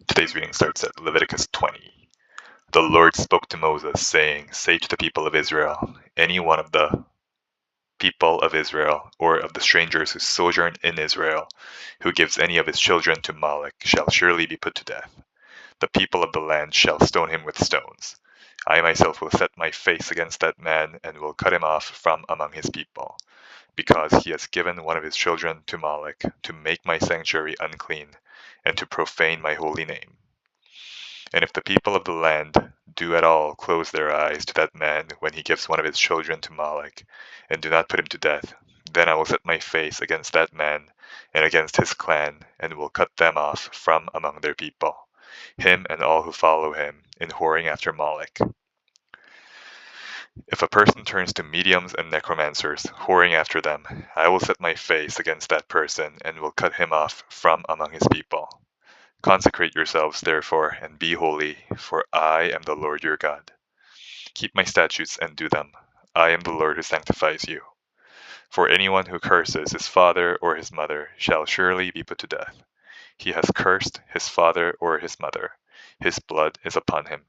Today's reading starts at Leviticus 20. The Lord spoke to Moses, saying, "Say to the people of Israel, any one of the people of Israel, or of the strangers who sojourn in Israel, who gives any of his children to Moloch, shall surely be put to death. The people of the land shall stone him with stones. I myself will set my face against that man, and will cut him off from among his people, because he has given one of his children to Moloch, to make my sanctuary unclean, and to profane my holy name. And if the people of the land do at all close their eyes to that man when he gives one of his children to Moloch, and do not put him to death, then I will set my face against that man and against his clan, and will cut them off from among their people, him and all who follow him, in whoring after Moloch. If a person turns to mediums and necromancers, whoring after them, I will set my face against that person, and will cut him off from among his people. Consecrate yourselves, therefore, and be holy, for I am the Lord your God. Keep my statutes and do them. I am the Lord who sanctifies you. For anyone who curses his father or his mother shall surely be put to death. He has cursed his father or his mother. His blood is upon him.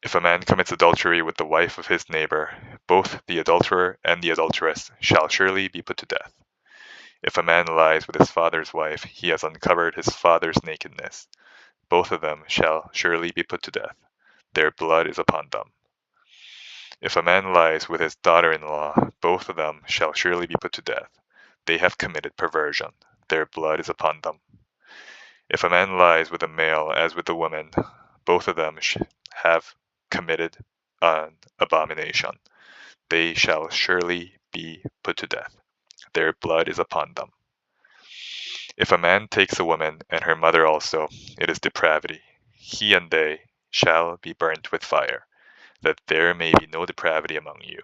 If a man commits adultery with the wife of his neighbor, both the adulterer and the adulteress shall surely be put to death. If a man lies with his father's wife, he has uncovered his father's nakedness. Both of them shall surely be put to death. Their blood is upon them. If a man lies with his daughter-in-law, both of them shall surely be put to death. They have committed perversion. Their blood is upon them. If a man lies with a male as with a woman, both of them have committed an abomination. They shall surely be put to death. Their blood is upon them. If a man takes a woman and her mother also, it is depravity. He and they shall be burnt with fire, that there may be no depravity among you.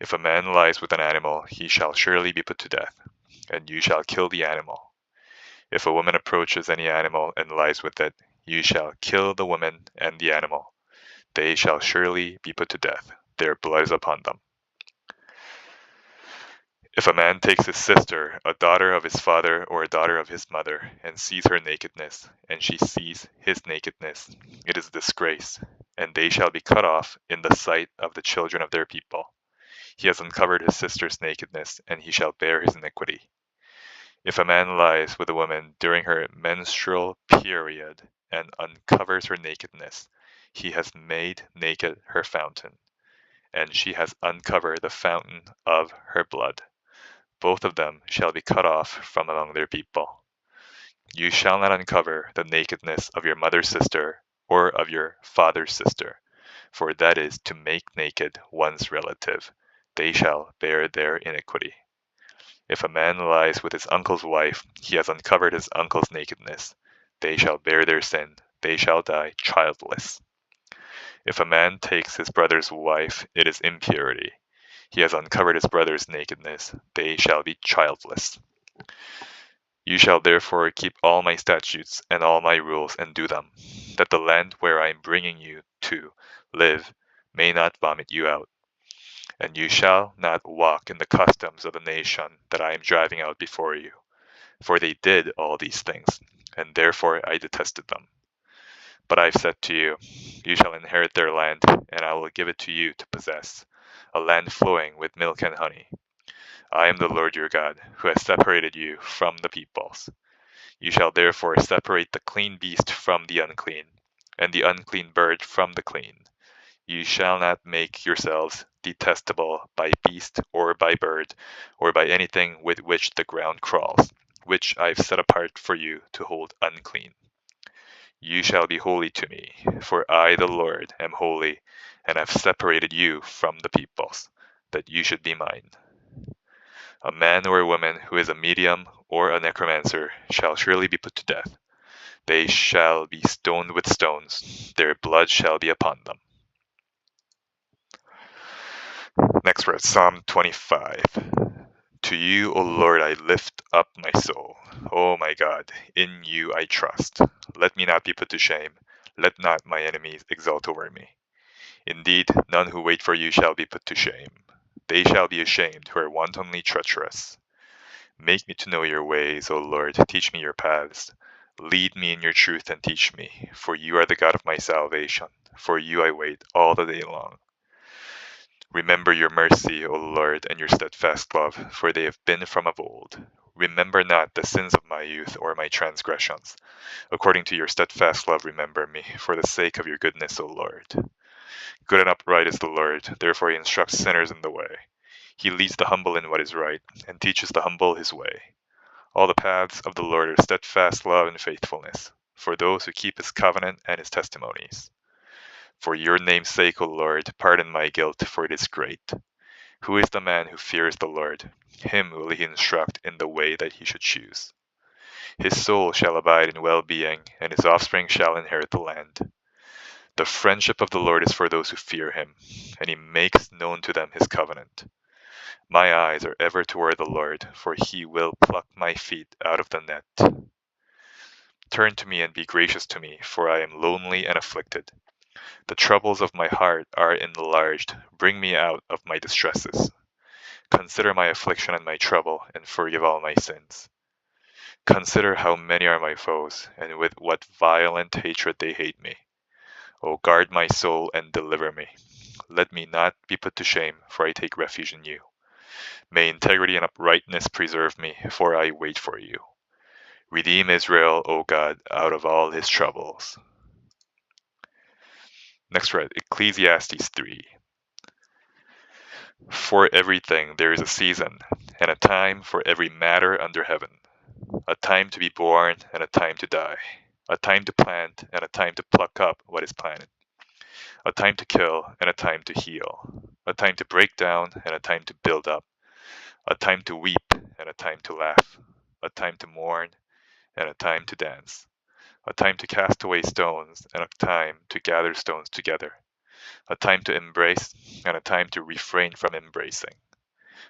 If a man lies with an animal, he shall surely be put to death, and you shall kill the animal. If a woman approaches any animal and lies with it, you shall kill the woman and the animal. They shall surely be put to death. Their blood is upon them. If a man takes his sister, a daughter of his father or a daughter of his mother, and sees her nakedness, and she sees his nakedness, it is a disgrace, and they shall be cut off in the sight of the children of their people. He has uncovered his sister's nakedness, and he shall bear his iniquity. If a man lies with a woman during her menstrual period and uncovers her nakedness, he has made naked her fountain, and she has uncovered the fountain of her blood. Both of them shall be cut off from among their people. You shall not uncover the nakedness of your mother's sister or of your father's sister, for that is to make naked one's relative. They shall bear their iniquity. If a man lies with his uncle's wife, he has uncovered his uncle's nakedness. They shall bear their sin. They shall die childless. If a man takes his brother's wife, it is impurity. He has uncovered his brother's nakedness. They shall be childless. You shall therefore keep all my statutes and all my rules and do them, that the land where I am bringing you to live may not vomit you out. And you shall not walk in the customs of the nation that I am driving out before you, for they did all these things, and therefore I detested them. But I have said to you, you shall inherit their land, and I will give it to you to possess, a land flowing with milk and honey. I am the Lord your God, who has separated you from the peoples. You shall therefore separate the clean beast from the unclean, and the unclean bird from the clean. You shall not make yourselves detestable by beast or by bird, or by anything with which the ground crawls, which I have set apart for you to hold unclean. You shall be holy to me, for I, the Lord, am holy, and have separated you from the peoples, that you should be mine. A man or a woman who is a medium or a necromancer shall surely be put to death. They shall be stoned with stones. Their blood shall be upon them. Next we're at Psalm 25. To you, O Lord, I lift up my soul. O my God, in you I trust. Let me not be put to shame. Let not my enemies exult over me. Indeed, none who wait for you shall be put to shame. They shall be ashamed who are wantonly treacherous. Make me to know your ways, O Lord. Teach me your paths. Lead me in your truth and teach me, for you are the God of my salvation. For you I wait all the day long. Remember your mercy, O Lord, and your steadfast love, for they have been from of old. Remember not the sins of my youth or my transgressions. According to your steadfast love, remember me, for the sake of your goodness, O Lord. Good and upright is the Lord, therefore he instructs sinners in the way. He leads the humble in what is right, and teaches the humble his way. All the paths of the Lord are steadfast love and faithfulness, for those who keep his covenant and his testimonies. For your name's sake, O Lord, pardon my guilt, for it is great. Who is the man who fears the Lord? Him will he instruct in the way that he should choose. His soul shall abide in well-being, and his offspring shall inherit the land. The friendship of the Lord is for those who fear him, and he makes known to them his covenant. My eyes are ever toward the Lord, for he will pluck my feet out of the net. Turn to me and be gracious to me, for I am lonely and afflicted. The troubles of my heart are enlarged. Bring me out of my distresses. Consider my affliction and my trouble, and forgive all my sins. Consider how many are my foes, and with what violent hatred they hate me. O guard my soul and deliver me. Let me not be put to shame, for I take refuge in you. May integrity and uprightness preserve me, for I wait for you. Redeem Israel, O God, out of all his troubles. Next read, Ecclesiastes 3. For everything there is a season, and a time for every matter under heaven. A time to be born and a time to die. A time to plant and a time to pluck up what is planted. A time to kill and a time to heal. A time to break down and a time to build up. A time to weep and a time to laugh. A time to mourn and a time to dance. A time to cast away stones and a time to gather stones together. A time to embrace and a time to refrain from embracing.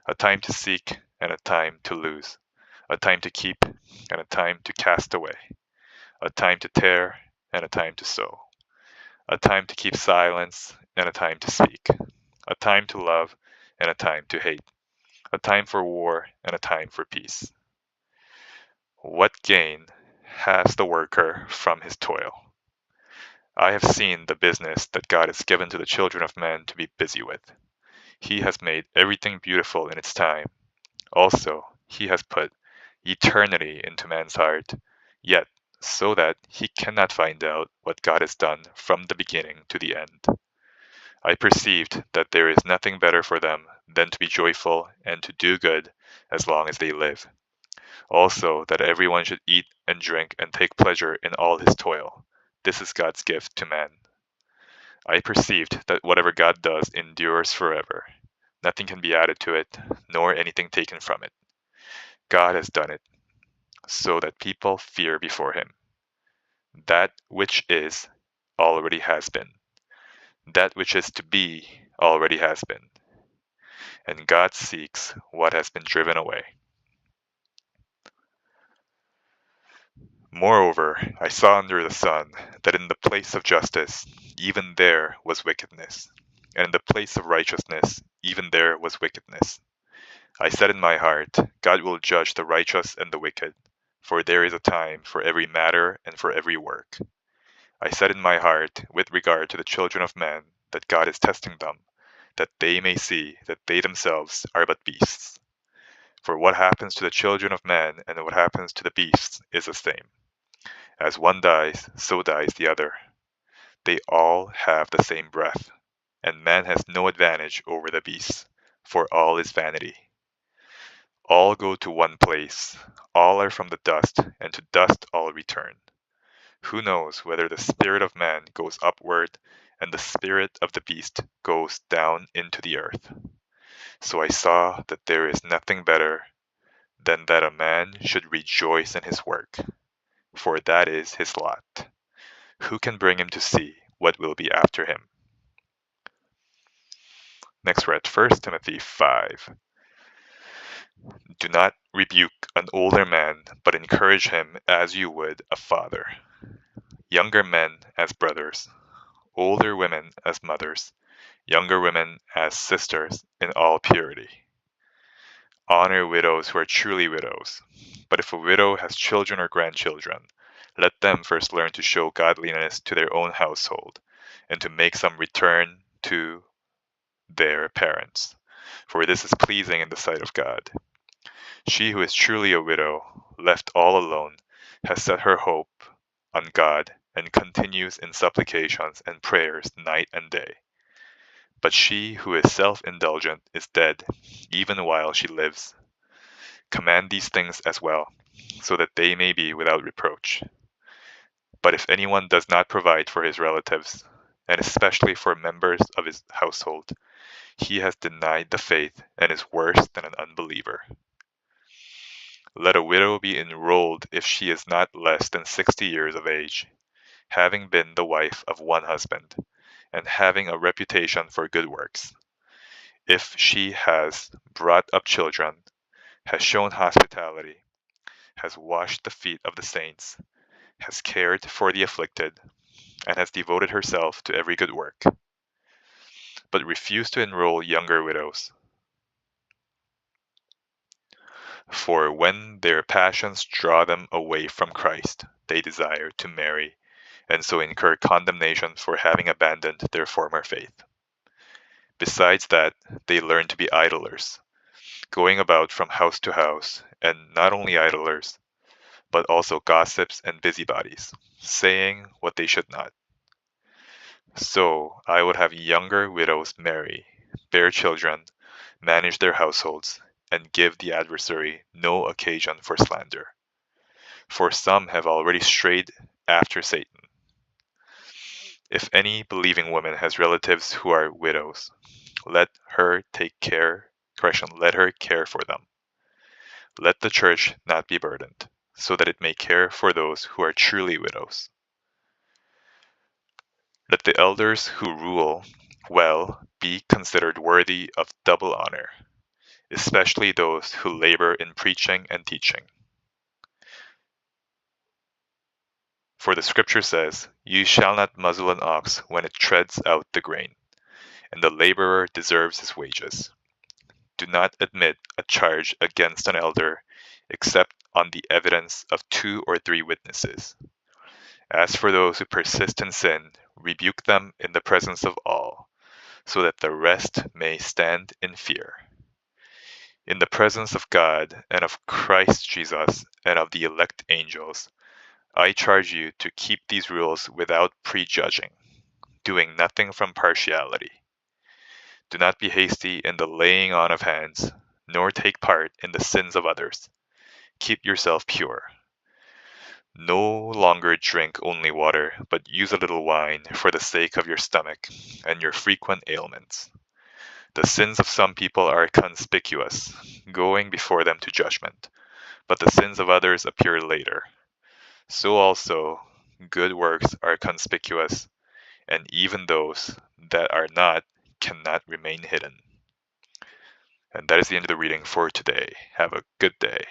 A time to seek and a time to lose. A time to keep and a time to cast away. A time to tear and a time to sow. A time to keep silence and a time to speak. A time to love and a time to hate. A time for war and a time for peace. What gain has the worker from his toil? I have seen the business that God has given to the children of men to be busy with. He has made everything beautiful in its time. Also, he has put eternity into man's heart, yet so that he cannot find out what God has done from the beginning to the end. I perceived that there is nothing better for them than to be joyful and to do good as long as they live. Also, that everyone should eat and drink and take pleasure in all his toil. This is God's gift to man. I perceived that whatever God does endures forever. Nothing can be added to it, nor anything taken from it. God has done it, so that people fear before him. That which is already has been. That which is to be already has been. And God seeks what has been driven away. Moreover, I saw under the sun that in the place of justice, even there was wickedness, and in the place of righteousness, even there was wickedness. I said in my heart, God will judge the righteous and the wicked, for there is a time for every matter and for every work. I said in my heart, with regard to the children of men, that God is testing them, that they may see that they themselves are but beasts. For what happens to the children of men and what happens to the beasts is the same. As one dies, so dies the other. They all have the same breath, and man has no advantage over the beasts, for all is vanity. All go to one place, all are from the dust, and to dust all return. Who knows whether the spirit of man goes upward, and the spirit of the beast goes down into the earth? So I saw that there is nothing better than that a man should rejoice in his work, for that is his lot. Who can bring him to see what will be after him? Next, we're at 1 Timothy 5. Do not rebuke an older man, but encourage him as you would a father. Younger men as brothers, older women as mothers, younger women as sisters in all purity. Honor widows who are truly widows. But if a widow has children or grandchildren, Let them first learn to show godliness to their own household, and to make some return to their parents, for this is pleasing in the sight of God. She who is truly a widow, left all alone, has set her hope on God, and continues in supplications and prayers night and day. But she who is self-indulgent is dead, even while she lives. Command these things as well, so that they may be without reproach. But if anyone does not provide for his relatives, and especially for members of his household, he has denied the faith and is worse than an unbeliever. Let a widow be enrolled if she is not less than 60 years of age, having been the wife of one husband, and having a reputation for good works. If she has brought up children, has shown hospitality, has washed the feet of the saints, has cared for the afflicted, and has devoted herself to every good work. But refuse to enroll younger widows. For when their passions draw them away from Christ, they desire to marry, and so incur condemnation for having abandoned their former faith. Besides that, they learn to be idlers, going about from house to house, and not only idlers, but also gossips and busybodies, saying what they should not. So I would have younger widows marry, bear children, manage their households, and give the adversary no occasion for slander. For some have already strayed after Satan. If any believing woman has relatives who are widows, let her care for them. Let the church not be burdened, so that it may care for those who are truly widows. Let the elders who rule well be considered worthy of double honor, especially those who labor in preaching and teaching. For the scripture says, "You shall not muzzle an ox when it treads out the grain, and the laborer deserves his wages." Do not admit a charge against an elder except on the evidence of 2 or 3 witnesses. As for those who persist in sin, rebuke them in the presence of all, so that the rest may stand in fear. In the presence of God and of Christ Jesus and of the elect angels, I charge you to keep these rules without prejudging, doing nothing from partiality. Do not be hasty in the laying on of hands, nor take part in the sins of others. Keep yourself pure. No longer drink only water, but use a little wine for the sake of your stomach and your frequent ailments. The sins of some people are conspicuous, going before them to judgment, but the sins of others appear later. So also, good works are conspicuous, and even those that are not cannot remain hidden. And that is the end of the reading for today. Have a good day.